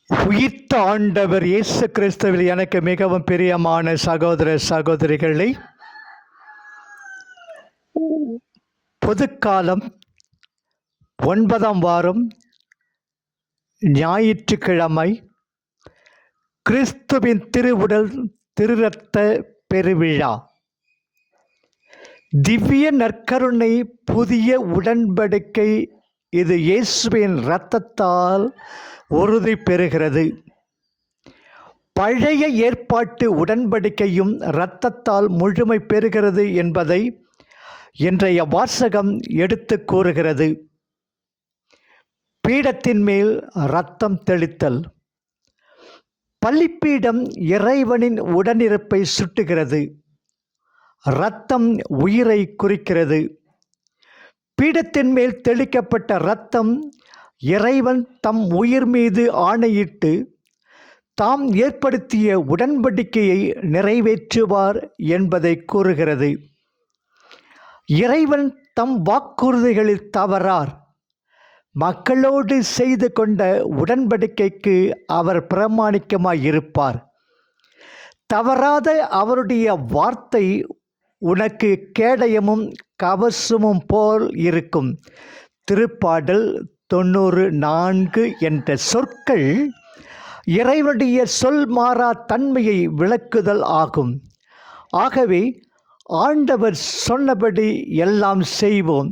உயிர்த்த ஆண்டவர் இயேசு கிறிஸ்துவில் எனக்கு மிகவும் பிரியமான சகோதர சகோதரிகளை, பொதுக்காலம் 9ஆம் வாரம் ஞாயிற்றுக்கிழமை, கிறிஸ்துவின் திருவுடல் திருரத்த பெருவிழா. திவ்ய நற்கருணை புதிய உடன்படிக்கை. இது இயேசுவின் இரத்தத்தால் உறுதி பெறுகிறது. பழைய ஏற்பாட்டு உடன்படிக்கையும் இரத்தத்தால் முழுமை பெறுகிறது என்பதை இன்றைய வாசகம் எடுத்து கூறுகிறது. பீடத்தின் மேல் இரத்தம் தெளித்தல். பலிப்பீடம் இறைவனின் உடனிருப்பை சுட்டுகிறது. இரத்தம் உயிரை குறிக்கிறது. பீடத்தின் மேல் தெளிக்கப்பட்ட இரத்தம் இறைவன் தம் உயிர் மீது ஆணையிட்டு தாம் ஏற்படுத்திய உடன்படிக்கையை நிறைவேற்றுவார் என்பதை கூறுகிறது. இறைவன் தம் வாக்குறுதிகளில் தவறார். மக்களோடு செய்து கொண்ட உடன்படிக்கைக்கு அவர் பிரமாணிக்கமாயிருப்பார். தவறாத அவருடைய வார்த்தை உனக்கு கேடயமும் கவசமும் போல் இருக்கும். திருப்பாடல் 94 என்ற சொற்கள் இறைவனுடைய சொல் மாறா தன்மையை விளக்குதல் ஆகும். ஆகவே ஆண்டவர் சொன்னபடி எல்லாம் செய்வோம்,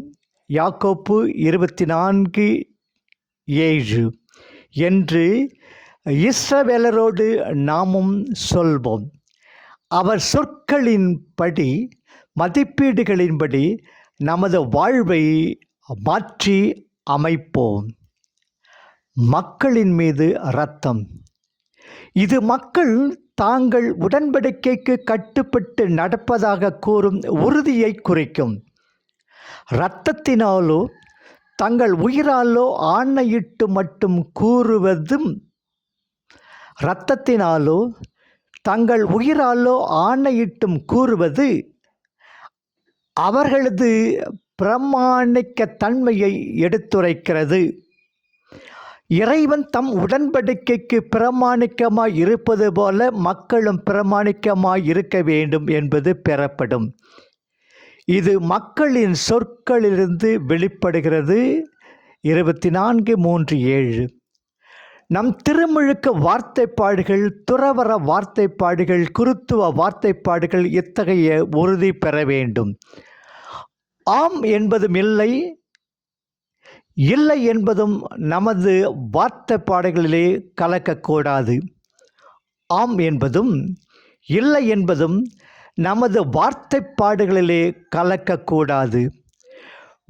யாக்கோப்பு 24:7 என்று இஸ்ரவேலரோடு நாமும் சொல்வோம். அவர் சொற்களின்படி, மதிப்பீடுகளின்படி நமது வாழ்வை மாற்றி அமைப்போம். மக்களின் மீது இரத்தம். இது மக்கள் தாங்கள் உடன்படிக்கைக்கு கட்டுப்பட்டு நடப்பதாக கூறும் உறுதியை குறிக்கும். இரத்தத்தினாலோ தங்கள் உயிராலோ ஆணையிட்டு மட்டும் கூறுவதும், இரத்தத்தினாலோ தங்கள் உயிராலோ ஆணையிட்டும் கூறுவது அவர்களது பிரமாணிக்க தன்மையை எடுத்துரைக்கிறது. இறைவன் தம் உடன்படிக்கைக்கு பிரமாணிக்கமாய் இருப்பது போல மக்களும் பிரமாணிக்கமாய் இருக்க வேண்டும் என்பது பெறப்படும். இது மக்களின் சொற்களிலிருந்து வெளிப்படுகிறது. 24:3-7. நம் திருமுழுக்கு வார்த்தைப்பாடுகள், துறவற வார்த்தைப்பாடுகள், குருத்துவ வார்த்தைப்பாடுகள் இத்தகைய உறுதி பெற வேண்டும். ஆம் என்பதும் இல்லை, இல்லை என்பதும் நமது வார்த்தைப்பாடுகளிலே கலக்கக்கூடாது. ஆம் என்பதும் இல்லை என்பதும் நமது வார்த்தைப்பாடுகளிலே கலக்கக்கூடாது.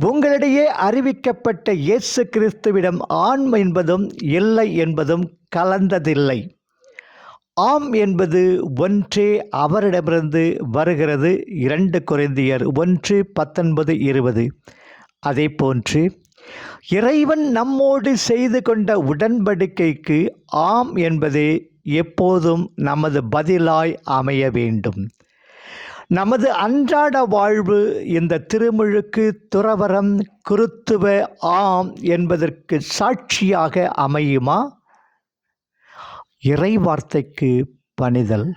உங்களிடையே அறிவிக்கப்பட்ட இயேசு கிறிஸ்துவிடம் ஆம் என்பதும் இல்லை என்பதும் கலந்ததில்லை. ஆம் என்பது ஒன்றே அவரிடமிருந்து வருகிறது. 2 கொரிந்தியர் 1:19-20. அதே போன்று இறைவன் நம்மோடு செய்து கொண்ட உடன்படிக்கைக்கு ஆம் என்பதே எப்போதும் நமது பதிலாய் அமைய வேண்டும். நமது அன்றாட வாழ்வு இந்த திருமுழுக்கு, துறவறம், குருத்துவ ஆம் என்பதற்கு சாட்சியாக அமையுமா? இறைவார்த்தைக்கு பணிதல்.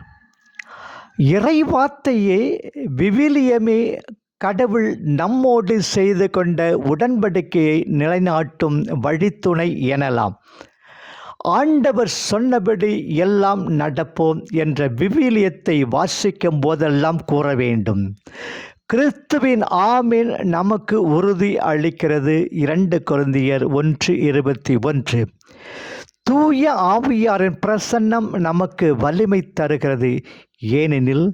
இறைவார்த்தையே, விவிலியமே கடவுள் நம்மோடு செய்து கொண்ட உடன்படிக்கையை நிலைநாட்டும் வழித்துணை எனலாம். ஆண்டவர் சொன்னபடி எல்லாம் நடப்போம் என்ற விவிலியத்தை வாசிக்கும் போதெல்லாம் கூற வேண்டும். கிறிஸ்துவின் ஆமீன் நமக்கு உறுதி அளிக்கிறது. 2 கொரிந்தியர் 1:21. தூய ஆவியாரின் பிரசன்னம் நமக்கு வலிமை தருகிறது. ஏனெனில்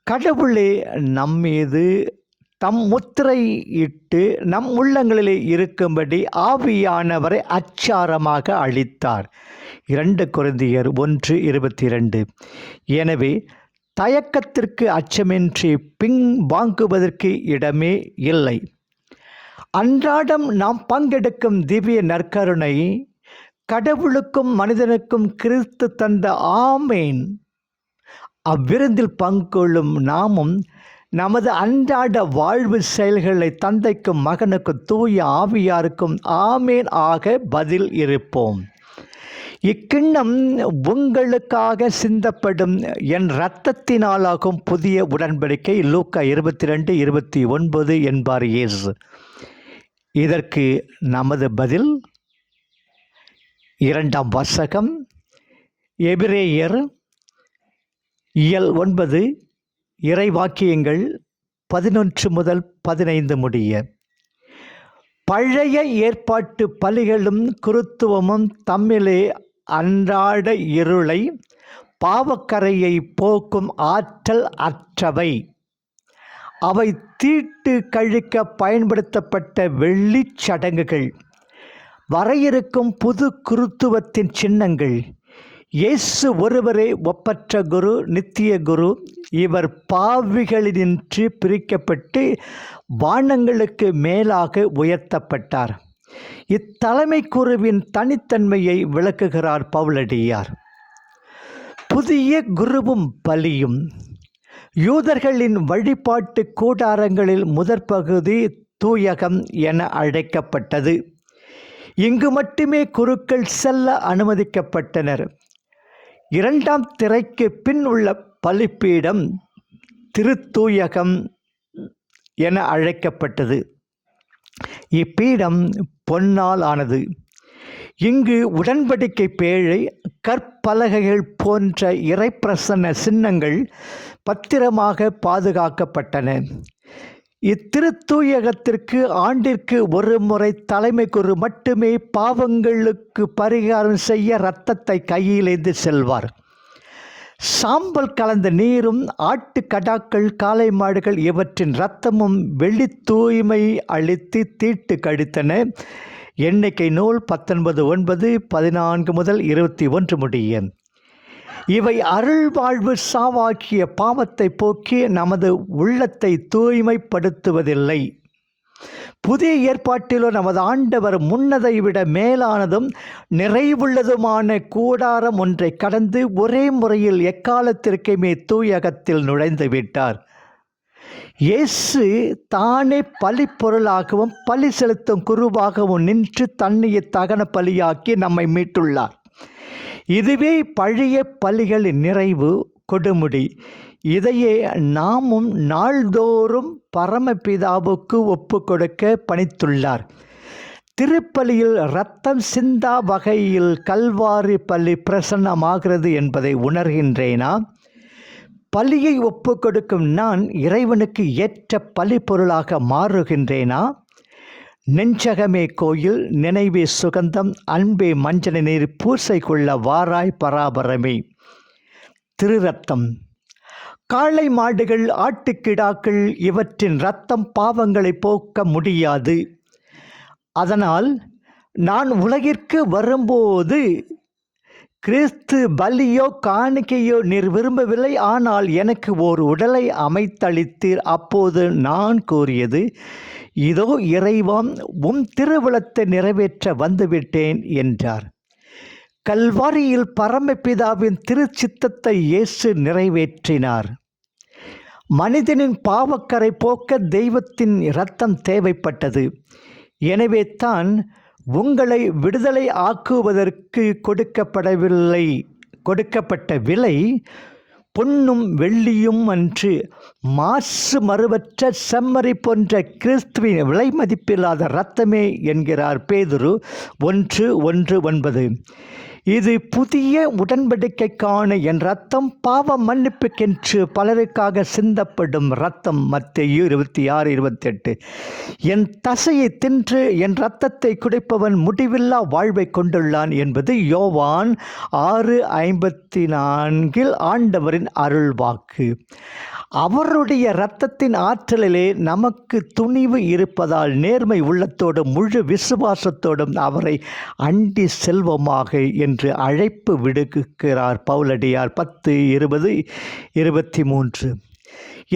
கடவுளே நம்மீது தம் முத்திரையிட்டு நம் உள்ளங்களிலே இருக்கும்படி ஆவியானவரை அச்சாரமாக அளித்தார். 2 கொரிந்தியர் 1:22. எனவே தயக்கத்திற்கு அச்சமின்றி வாங்குவதற்கு இடமே இல்லை. அன்றாடம் நாம் பங்கெடுக்கும் திவ்ய நற்கருணை, கடவுளுக்கும் மனிதனுக்கும் கிறிஸ்து தந்த ஆமேன். அவ்விருந்தில் பங்கொள்ளும் நாமும் நமது அன்றாட வாழ்வு செயல்களை தந்தைக்கும் மகனுக்கும் தூய ஆவியாருக்கும் ஆமேன் ஆக பதில் இருப்போம். இக்கிண்ணம் உங்களுக்காக சிந்தப்படும் என் இரத்தத்தினாலாகும் புதிய உடன்படிக்கை. லூக்கா 22:29 என்பார் இயேசு. இதற்கு நமது பதில் 2ஆம் வாசகம் எபிரேயர் 9 இறைவாக்கியங்கள் 11 முதல் 15 முடிய. பழைய ஏற்பாட்டு பலிகளும் குருத்துவமும் தம்மிலே அன்றாட இருளை பாவக்கரையை போக்கும் ஆற்றல் அற்றவை. அவை தீட்டு கழிக்க பயன்படுத்தப்பட்ட வெள்ளிச் சடங்குகள், வரையறுக்கும் புது குருத்துவத்தின் சின்னங்கள். இயேசு ஒருவரே ஒப்பற்ற குரு, நித்திய குரு. இவர் பாவிகளினின்று பிரிக்கப்பட்டு வானங்களுக்கு மேலாக உயர்த்தப்பட்டார். இத்தலைமை குருவின் தனித்தன்மையை விளக்குகிறார் பவுலடியார். புதிய குருவும் பலியும். யூதர்களின் வழிபாட்டு கூடாரங்களில் முதற் பகுதி தூயகம் என அழைக்கப்பட்டது. இங்கு மட்டுமே குருக்கள் செல்ல அனுமதிக்கப்பட்டனர். 2ஆம் திரைக்கு பின் உள்ள பலிப்பீடம் திருத்தூயகம் என அழைக்கப்பட்டது. இப்பீடம் பொன்னால் ஆனது. இங்கு உடன்படிக்கை பேழை, கற்பலகைகள் போன்ற இறைப்பிரசன்ன சின்னங்கள் பத்திரமாக பாதுகாக்கப்பட்டன. இத்திருத்தூயகத்திற்கு ஆண்டிற்கு ஒரு முறை தலைமை குரு மட்டுமே பாவங்களுக்கு பரிகாரம் செய்ய இரத்தத்தை கையிலேந்து செல்வார். சாம்பல் கலந்த நீரும் ஆட்டுக்கடாக்கள், காளை மாடுகள் இவற்றின் இரத்தமும் வெள்ளி தூய்மை அளித்து தீட்டு கழித்தன. எண்ணிக்கை நூல் 19:9, 14 முதல் 21 முடிய. இவை அருள் வாழ்வு சாவாக்கிய பாவத்தை போக்கி நமது உள்ளத்தை தூய்மைப்படுத்துவதில்லை. புதிய ஏற்பாட்டிலோ நமது ஆண்டவர் முன்னதை விட மேலானதும் நிறைவுள்ளதுமான கூடாரம் ஒன்றை கடந்து ஒரே முறையில் எக்காலத்திற்குமே தூயகத்தில் நுழைந்து விட்டார். இயேசு தானே பலிப்பொருளாகவும் பலி செலுத்தும் குருவாகவும் நின்று தன்னையை தகன பலியாக்கி நம்மை மீட்டுள்ளார். இதுவே பழைய பலிகளின் நிறைவு, கொடுமுடி. இதையே நாமும் நாள்தோறும் பரமபிதாவுக்கு ஒப்பு கொடுக்க பணித்துள்ளார். திருப்பலியில் இரத்தம் சிந்தா வகையில் கல்வாரி பலி பிரசன்னமாகிறது என்பதை உணர்கின்றேனா? பலியை ஒப்பு கொடுக்கும் நான் இறைவனுக்கு ஏற்ற பலி பொருளாக மாறுகின்றேனா? நெஞ்சகமே கோயில், நினைவே சுகந்தம், அன்பே மஞ்சள் நீர், பூசை கொள்ள வாராய் பராபரமே. திருரத்தம். காளை மாடுகள், ஆட்டுக்கிடாக்கள் இவற்றின் இரத்தம் பாவங்களை போக்க முடியாது. அதனால் நான் உலகிற்கு வரும்போது கிறிஸ்து பலியோ காணிக்கையோ நீர் விரும்பவில்லை, ஆனால் எனக்கு ஓர் உடலை அமைத்தளித்தீர். அப்போது நான் கூறியது, இதோ இறைவாம், உம் திருவுளத்தை நிறைவேற்ற வந்துவிட்டேன் என்றார். கல்வாரியில் பரமபிதாவின் திருச்சித்தத்தை இயேசு நிறைவேற்றினார். மனிதனின் பாவக்கரை போக்க தெய்வத்தின் இரத்தம் தேவைப்பட்டது. எனவே தான் உங்களை விடுதலை ஆக்குவதற்கு கொடுக்கப்பட்ட விலை பொன்னும் வெள்ளியும் அன்று, மாசு மறுவற்ற செம்மறி போன்ற கிறிஸ்துவின் விலை மதிப்பில்லாத இரத்தமே என்கிறார் பேதுரு 1:9. இது புதிய உடன்படிக்கைக்கான என் இரத்தம், பாவ மன்னிப்புக்கென்று பலருக்காக சிந்தப்படும் இரத்தம். மத்தேயு 26:28. என் தசையை தின்று என் இரத்தத்தை குடிப்பவன் முடிவில்லா வாழ்வை கொண்டுள்ளான் என்பது யோவான் 6:54 ஆண்டவரின் அருள்வாக்கு. அவருடைய இரத்தத்தின் ஆற்றலிலே நமக்கு துணிவு இருப்பதால் நேர்மை உள்ளத்தோடும் முழு விசுவாசத்தோடும் அவரை அண்டி செல்வமாக என்று அழைப்பு விடுக்கிறார் பவுலடியார் 10:20-23.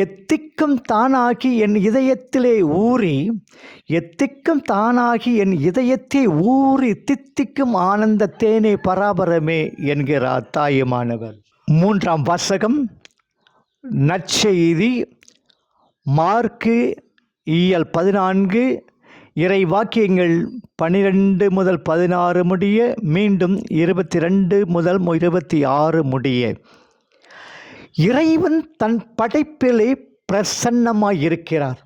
எத்திக்கும் தானாகி என் இதயத்திலே ஊறி, எத்திக்கும் தானாகி என் இதயத்தை ஊறி தித்திக்கும் ஆனந்த தேனே பராபரமே என்கிறார் தாயுமானவர். 3ஆம் வாசகம் நற்செய்தி மார்க்கு 14 இறை வாக்கியங்கள் 12 முதல் 16 முடிய, மீண்டும் 22 முதல் 26 முடிய. இறைவன் தன் படைப்பிலே பிரசன்னமாயிருக்கிறார்.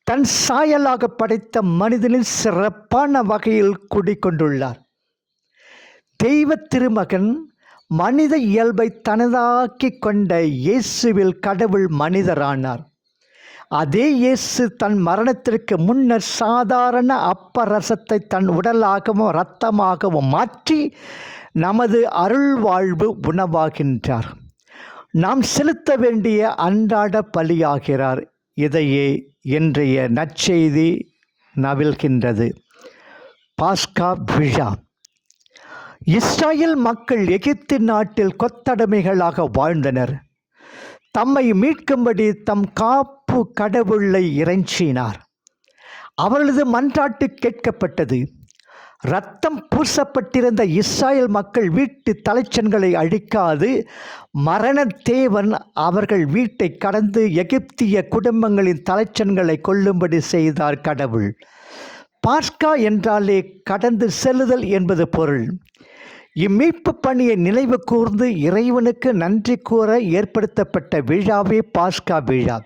தன் சாயலாக படைத்த மனிதனில் சிறப்பான வகையில் குடிக்கொண்டுள்ளார். தெய்வ திருமகன் மனித இயல்பை தனதாக்கி கொண்ட இயேசுவில் கடவுள் மனிதரானார். அதே இயேசு தன் மரணத்திற்கு முன்னர் சாதாரண அப்பரசத்தை தன் உடலாகவும் இரத்தமாகவும் மாற்றி நமது அருள் வாழ்வு உணவாகின்றார். நாம் செலுத்த வேண்டிய அன்றாட பலியாகிறார். இதையே இன்றைய நற்செய்தி நவில்கின்றது. பாஸ்கா விழா. இஸ்ராயேல் மக்கள் எகிப்து நாட்டில் கொத்தடிமைகளாக வாழ்ந்தனர். தம்மை மீட்கும்படி தம் காப்பு கடவுளை இறைஞ்சினார். அவர்களது மன்றாட்டு கேட்கப்பட்டது. இரத்தம் பூசப்பட்டிருந்த இஸ்ராயேல் மக்கள் வீட்டு தலைச்சன்களை அழிக்காது மரண தேவன் அவர்கள் வீட்டை கடந்து எகிப்திய குடும்பங்களின் தலைச்சன்களை கொல்லும்படி செய்தார் கடவுள். பாஸ்கா என்றாலே கடந்து செல்லுதல் என்பது பொருள். இம்மீட்பு பணியை நினைவு கூர்ந்து இறைவனுக்கு நன்றி கூற ஏற்படுத்தப்பட்ட விழாவே பாஸ்கா விழா.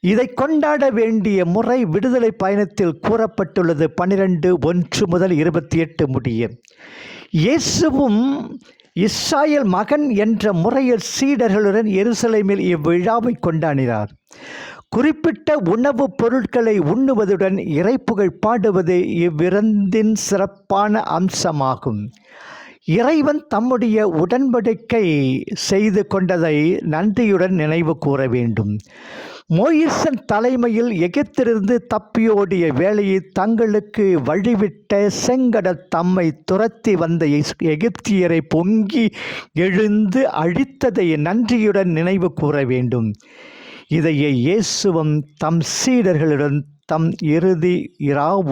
இதை கொண்டாட வேண்டிய முறை விடுதலை பயணத்தில் கூறப்பட்டுள்ளது. 12:1 முதல் 28 முடிய. இயேசுவும் இஸ்ராயேல் மகன் என்ற முறையில் சீடர்களுடன் எருசலேமில் இவ்விழாவை கொண்டாடினார். குறிப்பிட்ட உணவுப் பொருட்களை உண்ணுவதுடன் இறைப்புகழ் பாடுவது இவ்விருந்தின் சிறப்பான அம்சமாகும். இறைவன் தம்முடைய உடன்படிக்கை செய்து கொண்டதை நன்றியுடன் நினைவு கூற வேண்டும். மோயிசன் தலைமையில் எகிப்திலிருந்து தப்பியோடிய வேளையை தங்களுக்கு வழிவிட்ட செங்கடல் தம்மை துரத்தி வந்த எகிப்தியரை பொங்கி எழுந்து அழித்ததை நன்றியுடன் நினைவு கூற வேண்டும். இதையே இயேசுவும் தம் சீடர்களுடன் தம் இறுதி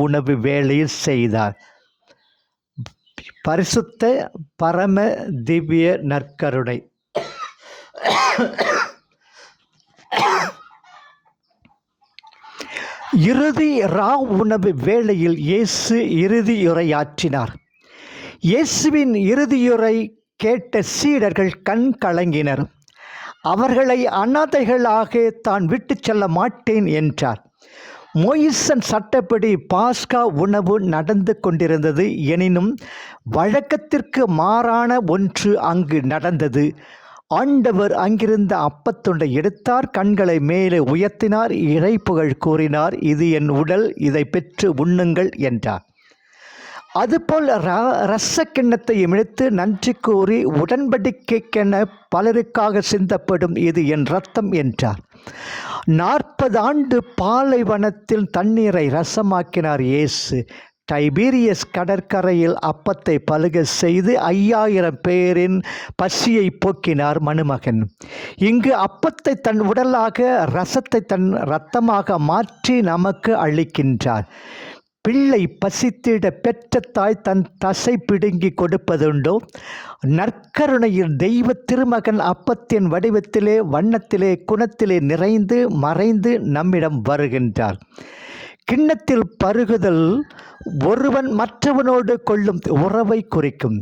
உணவு வேளையில் செய்தார். பரிசுத்த பரம திவ்ய நற்கருணை. இறுதி உணவு வேளையில் இயேசு இறுதியுரையாற்றினார். இயேசுவின் இறுதியுரை கேட்ட சீடர்கள் கண் கலங்கினர். அவர்களை அனாதைகளாக தான் விட்டு செல்ல மாட்டேன் என்றார். மோயிசன் சட்டப்படி பாஸ்கா உணவு நடந்து கொண்டிருந்தது. எனினும் வழக்கத்திற்கு மாறான ஒன்று அங்கு நடந்தது. ஆண்டவர் அங்கிருந்த அப்பத்துண்டை எடுத்தார், கண்களை மேலே உயர்த்தினார், இறைப்புகழ் கூறினார், இது என் உடல், இதை பெற்று உண்ணுங்கள் என்றார். அதுபோல் இரச கிண்ணத்தையும் எடுத்து நன்றி கூறி, உடன்படிக்கைக்கென பலருக்காக சிந்தப்படும் இது என் இரத்தம் என்றார். 40 ஆண்டு பாலைவனத்தில் தண்ணீரை ரசமாக்கினார் இயேசு. டைபீரியஸ் கடற்கரையில் அப்பத்தை பலுக செய்து 5000 பேரின் பசியை போக்கினார் மணுமகன். இங்கு அப்பத்தை தன் உடலாக, ரசத்தை தன் இரத்தமாக மாற்றி நமக்கு அளிக்கின்றார். பிள்ளை பசித்திட பெற்ற தாய் தன் தசை பிடுங்கி கொடுப்பதுண்டோ? நற்கருணையில் தெய்வ திருமகன் அப்பத்தின் வடிவத்திலே, வண்ணத்திலே, குணத்திலே நிறைந்து மறைந்து நம்மிடம் வருகின்றார். கிண்ணத்தில் பருகுதல் ஒருவன் மற்றவனோடு கொள்ளும் உறவை குறிக்கும்.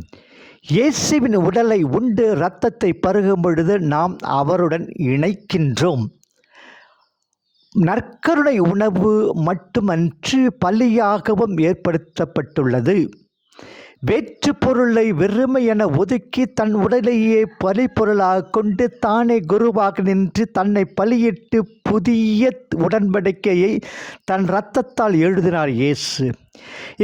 இயேசுவின் உடலை உண்டு இரத்தத்தை பருகும் பொழுது நாம் அவருடன் இணைக்கின்றோம். நற்கருணை உணவு மட்டுமன்று பலியாகவும் ஏற்படுத்தப்பட்டுள்ளது. வேற்று பொருளை வெறுமை என ஒதுக்கி தன் உடலையே பலிப்பொருளாக கொண்டு தானே குருவாக நின்று தன்னை பலியிட்டு புதிய உடன்படிக்கையை தன் இரத்தத்தால் எழுதினார் இயேசு.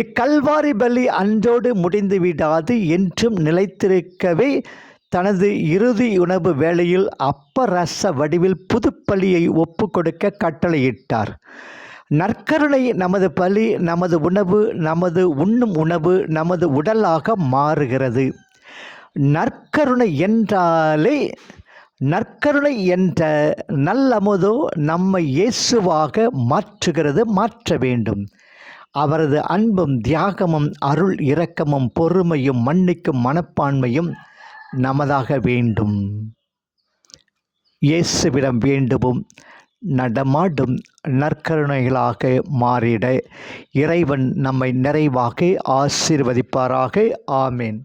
இக்கல்வாரி பலி அன்றோடு முடிந்து விடாது, என்றும் நிலைத்திருக்கவே தனது இறுதி உணவு வேளையில் அப்பரச வடிவில் புதுப்பலியை ஒப்பு கொடுக்க கட்டளையிட்டார். நற்கருணை நமது பலி, நமது உணவு, நமது உண்ணும் உணவு, நமது உடலாக மாறுகிறது. நற்கருணை என்ற நல்லமுதோ நம்மை இயேசுவாக மாற்றுகிறது, மாற்ற வேண்டும். அவரது அன்பும் தியாகமும் அருள் இரக்கமும் பொறுமையும் மன்னிக்கும் மனப்பான்மையும் நமதாக வேண்டும். இயேசுவிடம் வேண்டுவோம். நடமாடும் நற்கருணைகளாக மாறிட இறைவன் நம்மை நிறைவாக ஆசீர்வதிப்பாராக. ஆமேன்.